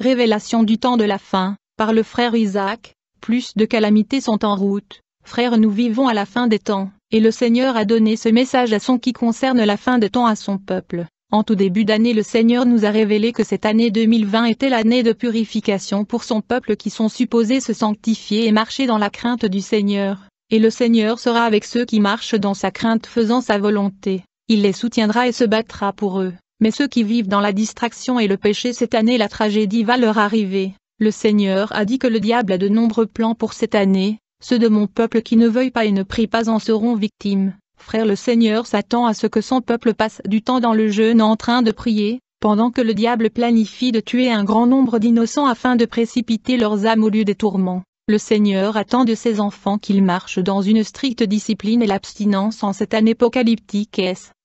Révélation du temps de la fin, par le frère Isaac. Plus de calamités sont en route. Frères, nous vivons à la fin des temps, et le Seigneur a donné ce message à son qui concerne la fin des temps à son peuple. En tout début d'année, le Seigneur nous a révélé que cette année 2020 était l'année de purification pour son peuple qui sont supposés se sanctifier et marcher dans la crainte du Seigneur. Et le Seigneur sera avec ceux qui marchent dans sa crainte faisant sa volonté. Il les soutiendra et se battra pour eux. Mais ceux qui vivent dans la distraction et le péché cette année, la tragédie va leur arriver. Le Seigneur a dit que le diable a de nombreux plans pour cette année. Ceux de mon peuple qui ne veuillent pas et ne prient pas en seront victimes. Frère, le Seigneur s'attend à ce que son peuple passe du temps dans le jeûne en train de prier, pendant que le diable planifie de tuer un grand nombre d'innocents afin de précipiter leurs âmes au lieu des tourments. Le Seigneur attend de ses enfants qu'ils marchent dans une stricte discipline et l'abstinence en cette année apocalyptique.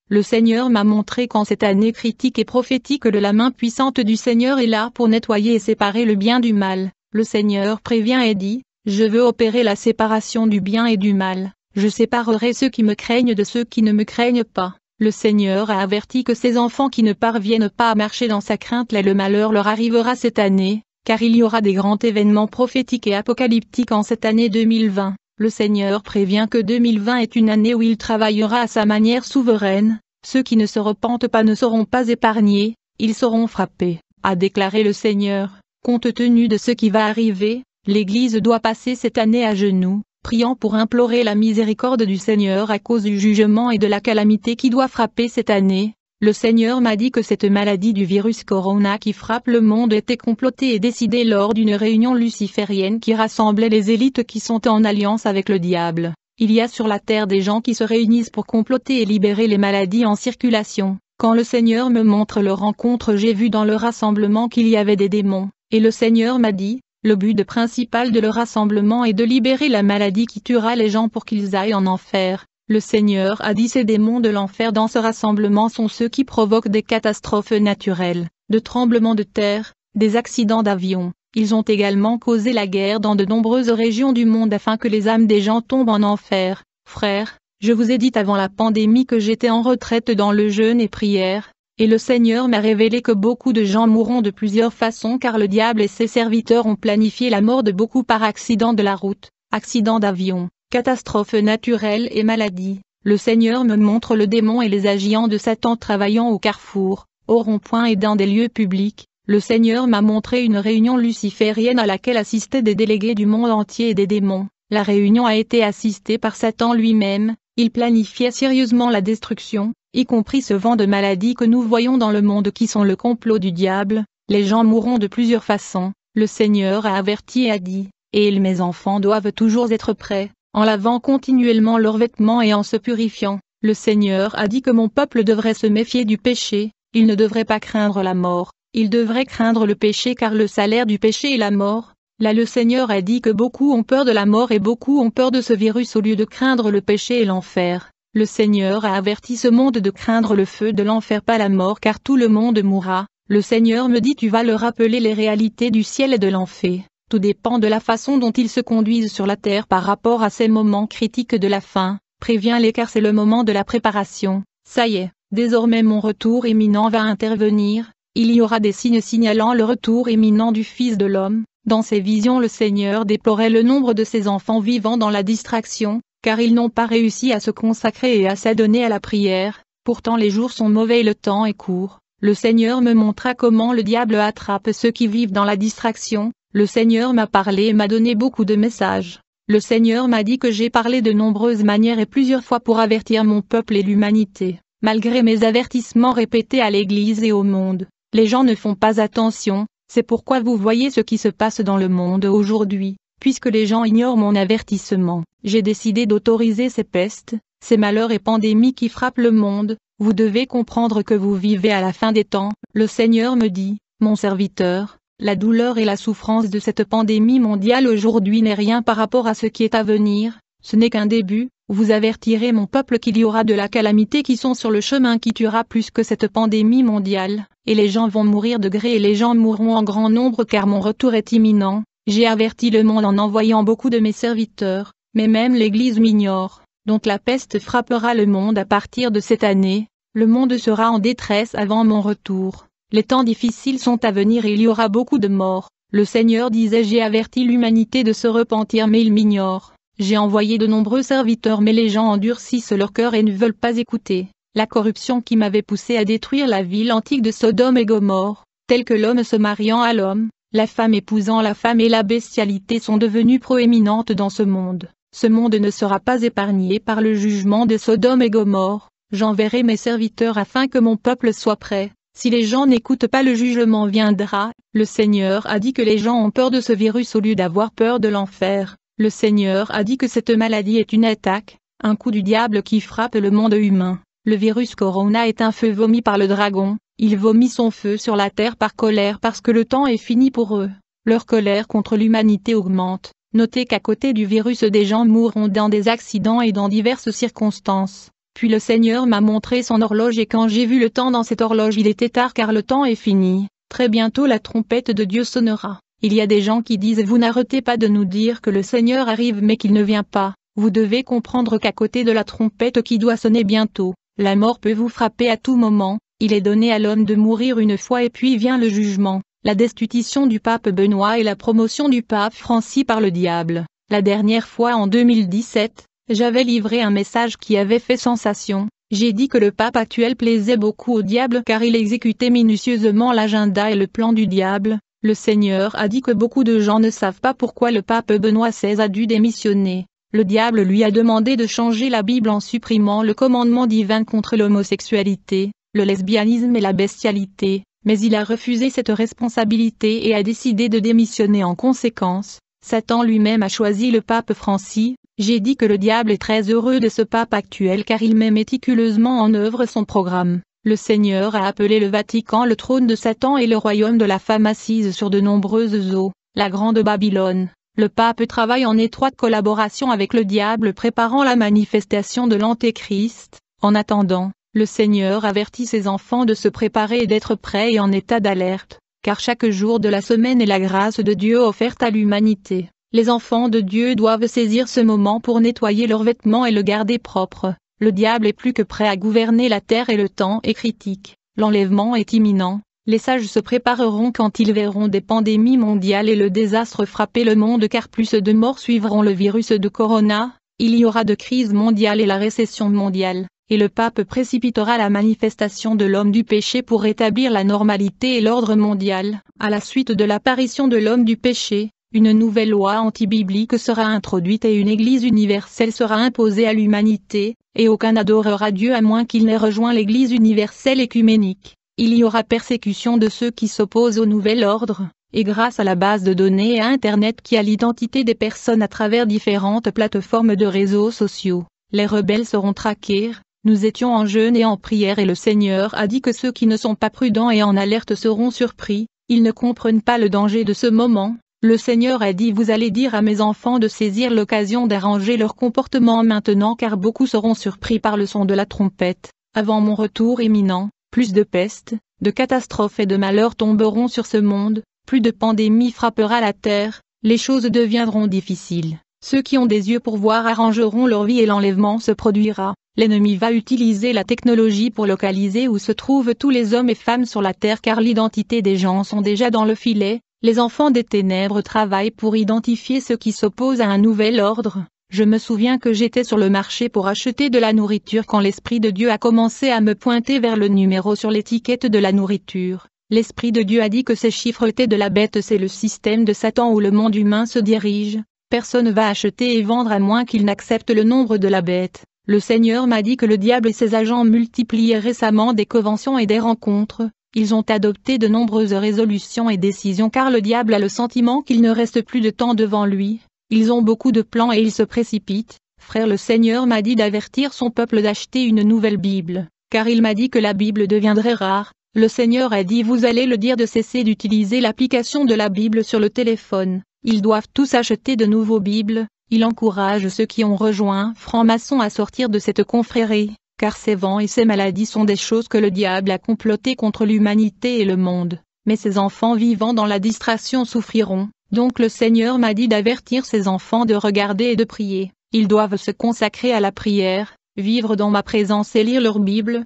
Le Seigneur m'a montré qu'en cette année critique et prophétique la main puissante du Seigneur est là pour nettoyer et séparer le bien du mal. Le Seigneur prévient et dit, je veux opérer la séparation du bien et du mal. Je séparerai ceux qui me craignent de ceux qui ne me craignent pas. Le Seigneur a averti que ses enfants qui ne parviennent pas à marcher dans sa crainte, le malheur leur arrivera cette année, car il y aura des grands événements prophétiques et apocalyptiques en cette année 2020. Le Seigneur prévient que 2020 est une année où il travaillera à sa manière souveraine. Ceux qui ne se repentent pas ne seront pas épargnés, ils seront frappés, a déclaré le Seigneur. Compte tenu de ce qui va arriver, l'Église doit passer cette année à genoux, priant pour implorer la miséricorde du Seigneur à cause du jugement et de la calamité qui doit frapper cette année. Le Seigneur m'a dit que cette maladie du virus Corona qui frappe le monde était complotée et décidée lors d'une réunion luciférienne qui rassemblait les élites qui sont en alliance avec le diable. Il y a sur la terre des gens qui se réunissent pour comploter et libérer les maladies en circulation. Quand le Seigneur me montre leur rencontre, j'ai vu dans le rassemblement qu'il y avait des démons, et le Seigneur m'a dit, le but principal de leur rassemblement est de libérer la maladie qui tuera les gens pour qu'ils aillent en enfer. Le Seigneur a dit ces démons de l'enfer dans ce rassemblement sont ceux qui provoquent des catastrophes naturelles, de tremblements de terre, des accidents d'avion. Ils ont également causé la guerre dans de nombreuses régions du monde afin que les âmes des gens tombent en enfer. Frères, je vous ai dit avant la pandémie que j'étais en retraite dans le jeûne et prière, et le Seigneur m'a révélé que beaucoup de gens mourront de plusieurs façons car le diable et ses serviteurs ont planifié la mort de beaucoup par accident de la route, accident d'avion, catastrophes naturelles et maladies. Le Seigneur me montre le démon et les agents de Satan travaillant au carrefour, au rond-point et dans des lieux publics. Le Seigneur m'a montré une réunion luciférienne à laquelle assistaient des délégués du monde entier et des démons. La réunion a été assistée par Satan lui-même, il planifiait sérieusement la destruction, y compris ce vent de maladie que nous voyons dans le monde qui sont le complot du diable. Les gens mourront de plusieurs façons. Le Seigneur a averti et a dit, et mes enfants doivent toujours être prêts, en lavant continuellement leurs vêtements et en se purifiant. Le Seigneur a dit que mon peuple devrait se méfier du péché, il ne devrait pas craindre la mort. Il devrait craindre le péché car le salaire du péché est la mort. Là le Seigneur a dit que beaucoup ont peur de la mort et beaucoup ont peur de ce virus au lieu de craindre le péché et l'enfer. Le Seigneur a averti ce monde de craindre le feu de l'enfer pas la mort car tout le monde mourra. Le Seigneur me dit tu vas leur rappeler les réalités du ciel et de l'enfer. Tout dépend de la façon dont ils se conduisent sur la terre par rapport à ces moments critiques de la fin. Préviens-les car c'est le moment de la préparation. Ça y est, désormais mon retour imminent va intervenir. Il y aura des signes signalant le retour imminent du Fils de l'homme. Dans ses visions le Seigneur déplorait le nombre de ses enfants vivant dans la distraction, car ils n'ont pas réussi à se consacrer et à s'adonner à la prière. Pourtant les jours sont mauvais et le temps est court. Le Seigneur me montra comment le diable attrape ceux qui vivent dans la distraction. Le Seigneur m'a parlé et m'a donné beaucoup de messages. Le Seigneur m'a dit que j'ai parlé de nombreuses manières et plusieurs fois pour avertir mon peuple et l'humanité. Malgré mes avertissements répétés à l'Église et au monde, les gens ne font pas attention, c'est pourquoi vous voyez ce qui se passe dans le monde aujourd'hui. Puisque les gens ignorent mon avertissement, j'ai décidé d'autoriser ces pestes, ces malheurs et pandémies qui frappent le monde. Vous devez comprendre que vous vivez à la fin des temps. Le Seigneur me dit, mon serviteur, la douleur et la souffrance de cette pandémie mondiale aujourd'hui n'est rien par rapport à ce qui est à venir, ce n'est qu'un début. Vous avertirez mon peuple qu'il y aura de la calamité qui sont sur le chemin qui tuera plus que cette pandémie mondiale, et les gens vont mourir de gré et les gens mourront en grand nombre car mon retour est imminent. J'ai averti le monde en envoyant beaucoup de mes serviteurs, mais même l'Église m'ignore, donc la peste frappera le monde à partir de cette année, le monde sera en détresse avant mon retour. les temps difficiles sont à venir et il y aura beaucoup de morts. Le Seigneur disait j'ai averti l'humanité de se repentir mais ils m'ignorent. J'ai envoyé de nombreux serviteurs mais les gens endurcissent leur cœur et ne veulent pas écouter. La corruption qui m'avait poussé à détruire la ville antique de Sodome et Gomorrhe, telle que l'homme se mariant à l'homme, la femme épousant la femme et la bestialité sont devenues proéminentes dans ce monde. Ce monde ne sera pas épargné par le jugement de Sodome et Gomorrhe. J'enverrai mes serviteurs afin que mon peuple soit prêt. Si les gens n'écoutent pas, le jugement viendra. Le Seigneur a dit que les gens ont peur de ce virus au lieu d'avoir peur de l'enfer. Le Seigneur a dit que cette maladie est une attaque, un coup du diable qui frappe le monde humain. Le virus Corona est un feu vomi par le dragon. Il vomit son feu sur la terre par colère parce que le temps est fini pour eux. Leur colère contre l'humanité augmente. Notez qu'à côté du virus des gens mourront dans des accidents et dans diverses circonstances. Puis le Seigneur m'a montré son horloge et quand j'ai vu le temps dans cette horloge il était tard car le temps est fini. Très bientôt la trompette de Dieu sonnera. Il y a des gens qui disent vous n'arrêtez pas de nous dire que le Seigneur arrive mais qu'il ne vient pas. Vous devez comprendre qu'à côté de la trompette qui doit sonner bientôt, la mort peut vous frapper à tout moment. Il est donné à l'homme de mourir une fois et puis vient le jugement, la destitution du pape Benoît et la promotion du pape Francis par le diable. La dernière fois en 2017, j'avais livré un message qui avait fait sensation. J'ai dit que le pape actuel plaisait beaucoup au diable car il exécutait minutieusement l'agenda et le plan du diable. Le Seigneur a dit que beaucoup de gens ne savent pas pourquoi le pape Benoît XVI a dû démissionner. Le diable lui a demandé de changer la Bible en supprimant le commandement divin contre l'homosexualité, le lesbianisme et la bestialité, mais il a refusé cette responsabilité et a décidé de démissionner en conséquence. Satan lui-même a choisi le pape Francis. J'ai dit que le diable est très heureux de ce pape actuel car il met méticuleusement en œuvre son programme. Le Seigneur a appelé le Vatican le trône de Satan et le royaume de la femme assise sur de nombreuses eaux, la grande Babylone. Le pape travaille en étroite collaboration avec le diable préparant la manifestation de l'Antéchrist. En attendant, le Seigneur avertit ses enfants de se préparer et d'être prêts et en état d'alerte, car chaque jour de la semaine est la grâce de Dieu offerte à l'humanité. Les enfants de Dieu doivent saisir ce moment pour nettoyer leurs vêtements et le garder propre. Le diable est plus que prêt à gouverner la terre et le temps est critique. L'enlèvement est imminent. Les sages se prépareront quand ils verront des pandémies mondiales et le désastre frapper le monde car plus de morts suivront le virus de Corona. Il y aura de crise mondiale et la récession mondiale. Et le pape précipitera la manifestation de l'homme du péché pour rétablir la normalité et l'ordre mondial. À la suite de l'apparition de l'homme du péché, une nouvelle loi anti-biblique sera introduite et une église universelle sera imposée à l'humanité, et aucun n'adorera Dieu à moins qu'il n'ait rejoint l'église universelle écuménique. Il y aura persécution de ceux qui s'opposent au nouvel ordre, et grâce à la base de données et à Internet qui a l'identité des personnes à travers différentes plateformes de réseaux sociaux, les rebelles seront traqués. Nous étions en jeûne et en prière et le Seigneur a dit que ceux qui ne sont pas prudents et en alerte seront surpris, ils ne comprennent pas le danger de ce moment. Le Seigneur a dit vous allez dire à mes enfants de saisir l'occasion d'arranger leur comportement maintenant car beaucoup seront surpris par le son de la trompette. Avant mon retour imminent, plus de peste, de catastrophes et de malheurs tomberont sur ce monde, plus de pandémie frappera la terre, les choses deviendront difficiles. Ceux qui ont des yeux pour voir arrangeront leur vie et l'enlèvement se produira. L'ennemi va utiliser la technologie pour localiser où se trouvent tous les hommes et femmes sur la terre car l'identité des gens sont déjà dans le filet. Les enfants des ténèbres travaillent pour identifier ceux qui s'opposent à un nouvel ordre. Je me souviens que j'étais sur le marché pour acheter de la nourriture quand l'Esprit de Dieu a commencé à me pointer vers le numéro sur l'étiquette de la nourriture. L'Esprit de Dieu a dit que ces chiffres étaient de la bête, c'est le système de Satan où le monde humain se dirige. Personne ne va acheter et vendre à moins qu'il n'accepte le nombre de la bête. Le Seigneur m'a dit que le diable et ses agents multipliaient récemment des conventions et des rencontres. Ils ont adopté de nombreuses résolutions et décisions car le diable a le sentiment qu'il ne reste plus de temps devant lui. Ils ont beaucoup de plans et ils se précipitent. Frère, le Seigneur m'a dit d'avertir son peuple d'acheter une nouvelle Bible, car il m'a dit que la Bible deviendrait rare. Le Seigneur a dit vous allez le dire de cesser d'utiliser l'application de la Bible sur le téléphone. Ils doivent tous acheter de nouveaux Bibles. Il encourage ceux qui ont rejoint franc-maçon à sortir de cette confrérie. Car ces vents et ces maladies sont des choses que le diable a complotées contre l'humanité et le monde. Mais ces enfants vivant dans la distraction souffriront. Donc le Seigneur m'a dit d'avertir ses enfants de regarder et de prier. Ils doivent se consacrer à la prière, vivre dans ma présence et lire leur Bible.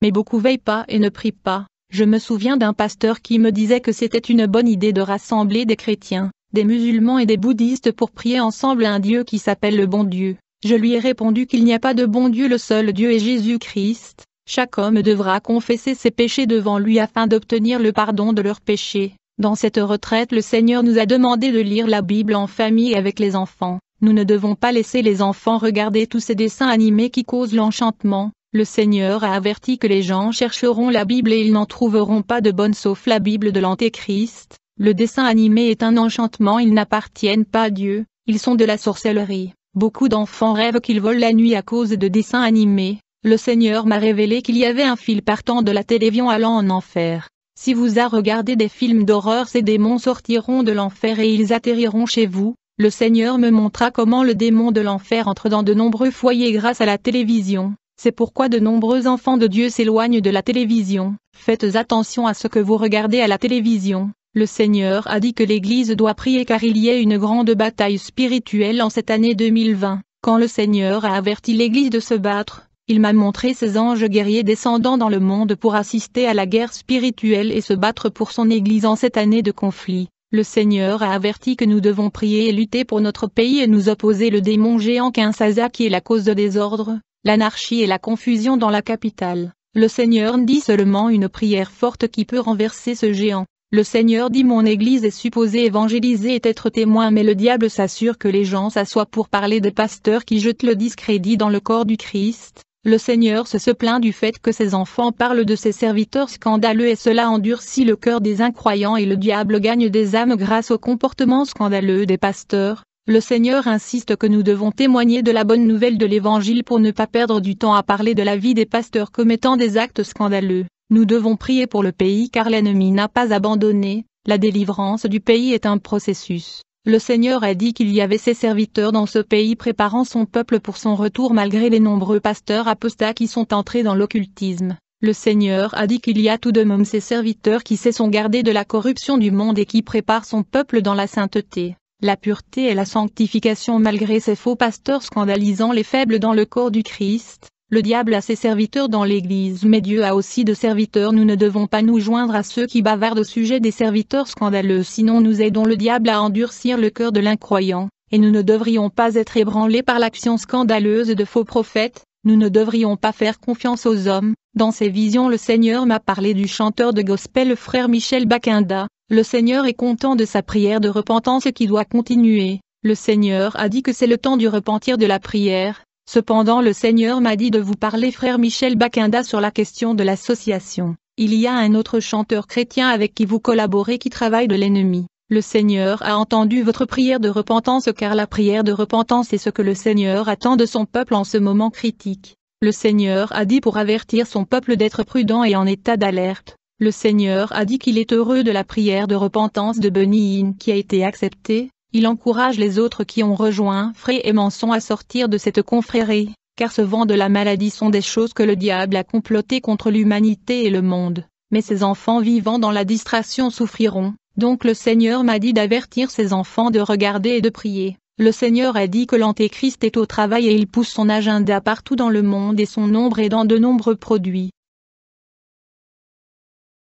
Mais beaucoup veillent pas et ne prient pas. Je me souviens d'un pasteur qui me disait que c'était une bonne idée de rassembler des chrétiens, des musulmans et des bouddhistes pour prier ensemble à un Dieu qui s'appelle le bon Dieu. Je lui ai répondu qu'il n'y a pas de bon Dieu, le seul Dieu est Jésus-Christ. Chaque homme devra confesser ses péchés devant lui afin d'obtenir le pardon de leurs péchés. Dans cette retraite, le Seigneur nous a demandé de lire la Bible en famille avec les enfants. Nous ne devons pas laisser les enfants regarder tous ces dessins animés qui causent l'enchantement. Le Seigneur a averti que les gens chercheront la Bible et ils n'en trouveront pas de bonne sauf la Bible de l'Antéchrist. Le dessin animé est un enchantement, ils n'appartiennent pas à Dieu, ils sont de la sorcellerie. Beaucoup d'enfants rêvent qu'ils volent la nuit à cause de dessins animés. Le Seigneur m'a révélé qu'il y avait un fil partant de la télévision allant en enfer. Si vous regardez des films d'horreur, ces démons sortiront de l'enfer et ils atterriront chez vous. Le Seigneur me montra comment le démon de l'enfer entre dans de nombreux foyers grâce à la télévision. C'est pourquoi de nombreux enfants de Dieu s'éloignent de la télévision. Faites attention à ce que vous regardez à la télévision. Le Seigneur a dit que l'Église doit prier car il y a une grande bataille spirituelle en cette année 2020. Quand le Seigneur a averti l'Église de se battre, il m'a montré ces anges guerriers descendant dans le monde pour assister à la guerre spirituelle et se battre pour son Église en cette année de conflit. Le Seigneur a averti que nous devons prier et lutter pour notre pays et nous opposer le démon géant Kinshasa qui est la cause de désordre, l'anarchie et la confusion dans la capitale. Le Seigneur dit seulement une prière forte qui peut renverser ce géant. Le Seigneur dit mon Église est supposée évangéliser et être témoin, mais le diable s'assure que les gens s'assoient pour parler des pasteurs qui jettent le discrédit dans le corps du Christ. Le Seigneur se plaint du fait que ses enfants parlent de ses serviteurs scandaleux et cela endurcit le cœur des incroyants et le diable gagne des âmes grâce au comportement scandaleux des pasteurs. Le Seigneur insiste que nous devons témoigner de la bonne nouvelle de l'Évangile pour ne pas perdre du temps à parler de la vie des pasteurs commettant des actes scandaleux. Nous devons prier pour le pays car l'ennemi n'a pas abandonné. La délivrance du pays est un processus. Le Seigneur a dit qu'il y avait ses serviteurs dans ce pays préparant son peuple pour son retour malgré les nombreux pasteurs apostats qui sont entrés dans l'occultisme. Le Seigneur a dit qu'il y a tout de même ses serviteurs qui se sont gardés de la corruption du monde et qui préparent son peuple dans la sainteté, la pureté et la sanctification malgré ces faux pasteurs scandalisant les faibles dans le corps du Christ. Le diable a ses serviteurs dans l'Église mais Dieu a aussi de serviteurs. Nous ne devons pas nous joindre à ceux qui bavardent au sujet des serviteurs scandaleux sinon nous aidons le diable à endurcir le cœur de l'incroyant, et nous ne devrions pas être ébranlés par l'action scandaleuse de faux prophètes, nous ne devrions pas faire confiance aux hommes. Dans ses visions le Seigneur m'a parlé du chanteur de gospel le frère Michel Bakunda. Le Seigneur est content de sa prière de repentance qui doit continuer. Le Seigneur a dit que c'est le temps du repentir de la prière. Cependant le Seigneur m'a dit de vous parler frère Michel Bakunda sur la question de l'association. Il y a un autre chanteur chrétien avec qui vous collaborez qui travaille de l'ennemi. Le Seigneur a entendu votre prière de repentance car la prière de repentance est ce que le Seigneur attend de son peuple en ce moment critique. Le Seigneur a dit pour avertir son peuple d'être prudent et en état d'alerte. Le Seigneur a dit qu'il est heureux de la prière de repentance de Benny Hinn qui a été acceptée. Il encourage les autres qui ont rejoint Fré et Manson à sortir de cette confrérie, car ce vent de la maladie sont des choses que le diable a complotées contre l'humanité et le monde. Mais ces enfants vivant dans la distraction souffriront, donc le Seigneur m'a dit d'avertir ses enfants de regarder et de prier. Le Seigneur a dit que l'Antéchrist est au travail et il pousse son agenda partout dans le monde et son ombre est dans de nombreux produits.